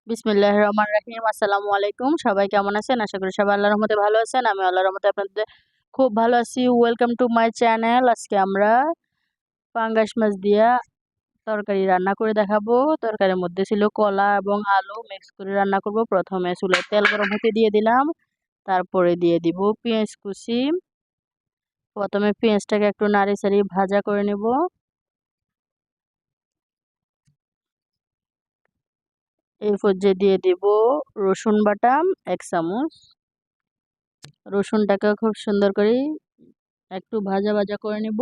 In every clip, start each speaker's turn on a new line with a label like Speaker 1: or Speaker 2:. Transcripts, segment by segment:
Speaker 1: বিসমিল্লাহির রহমানির রহিম। আসসালামু আলাইকুম। সবাই কেমন আছেন? আশা করি সবাই আল্লাহর রহমতে ভালো আছেন। আমি আল্লাহর রহমতে আপনাদের খুব ভালো আছি। Welcome to my channel. আজকে আমরা পাঙ্গাস মাছ দিয়া তরকারি রান্না করে দেখাবো। তরকারির মধ্যে ছিল কলা এবং আলু মিক্স করে রান্না করব। প্রথমে চুলায় তেল গরম হতে দিয়ে দিলাম। তারপরে দিয়ে দিব পেঁয়াজ কুচি। প্রথমে পেঁয়াজটাকে একটু নাড়ি চাড়ি ভাজা করে নেব। এই পর্যায়ে দিয়ে দিব রসুন বাটা 1 চামচ। রসুনটাকে খুব সুন্দর করে একটু ভাজা ভাজা করে নেব।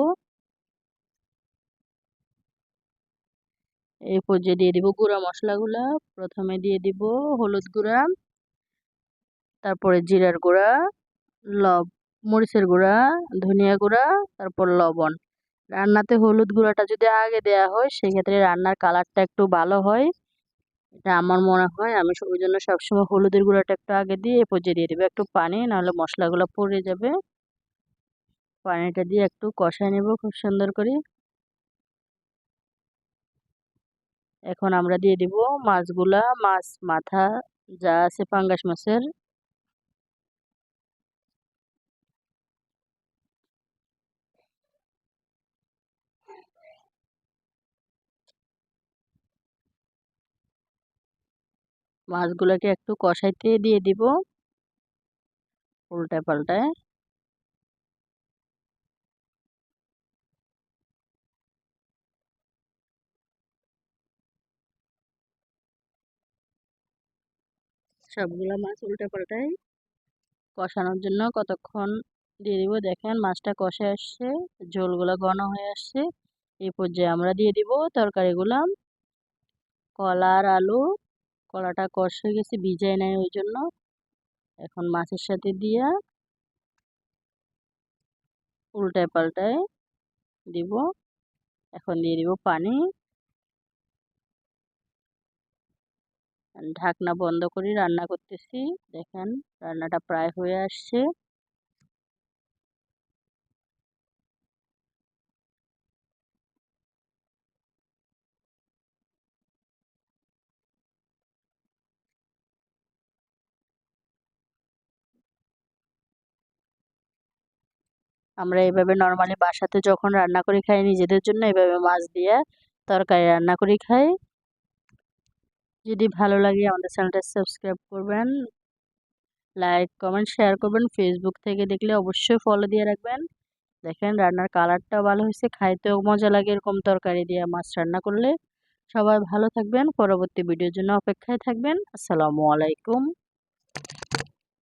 Speaker 1: এই পর্যায়ে দিয়ে দিব গুঁড়া মশলাগুলা। প্রথমে দিয়ে দিব হলুদ গুঁড়া, তারপরে জিরার গুঁড়া, মরিচের গুঁড়া, ধনিয়া গুঁড়া, তারপর লবণ। রান্নাতে হলুদ গুঁড়াটা যদি আগে দেয়া হয় সেক্ষেত্রে রান্নার কালারটা একটু ভালো হয়, এটা আমার মনে হয়। আমি ওই জন্য সবসময় হলুদের গুঁড়াটা একটু আগে দিয়ে এ পর্যায়ে দিয়ে দেবো একটু পানি, নাহলে মশলাগুলো পুড়ে যাবে। পানিটা দিয়ে একটু কষায় নেব খুব সুন্দর করে। এখন আমরা দিয়ে দিব মাছগুলা, মাছ মাথা যা আছে পাঙ্গাস মাছের। মাছগুলোকে একটু কষাইতে দিয়ে দিব উল্টায় পাল্টায়। সবগুলা মাছ উল্টে পাল্টায় কষানোর জন্য কতক্ষণ দিয়ে দিব। দেখেন মাছটা কষে আসছে, ঝোলগুলো ঘন হয়ে আসছে। এই পর্যায়ে আমরা দিয়ে দিব তরকারিগুলা, কলা আর আলু। কলাটা কষে গেছে, ভিজায় নাই ওই জন্য। এখন মাছের সাথে দিয়া উল্টায় পাল্টায় দিব। এখন দিয়ে দিব পানি। ঢাকনা বন্ধ করে রান্না করতেছি। দেখেন রান্নাটা প্রায় হয়ে আসছে। আমরা এইভাবে নর্মালি বাসাতে যখন রান্না করে খাই নিজেদের জন্য, এইভাবে মাছ দিয়ে তরকারি রান্না করে খাই। যদি ভালো লাগে আমাদের চ্যানেলটা সাবস্ক্রাইব করবেন, লাইক কমেন্ট শেয়ার করবেন। ফেসবুক থেকে দেখলে অবশ্যই ফলো দিয়ে রাখবেন। দেখেন রান্নার কালারটাও ভালো হয়েছে, খাইতেও মজা লাগে এরকম তরকারি দিয়ে মাছ রান্না করলে। সবাই ভালো থাকবেন, পরবর্তী ভিডিওর জন্য অপেক্ষায় থাকবেন। আসসালামু আলাইকুম।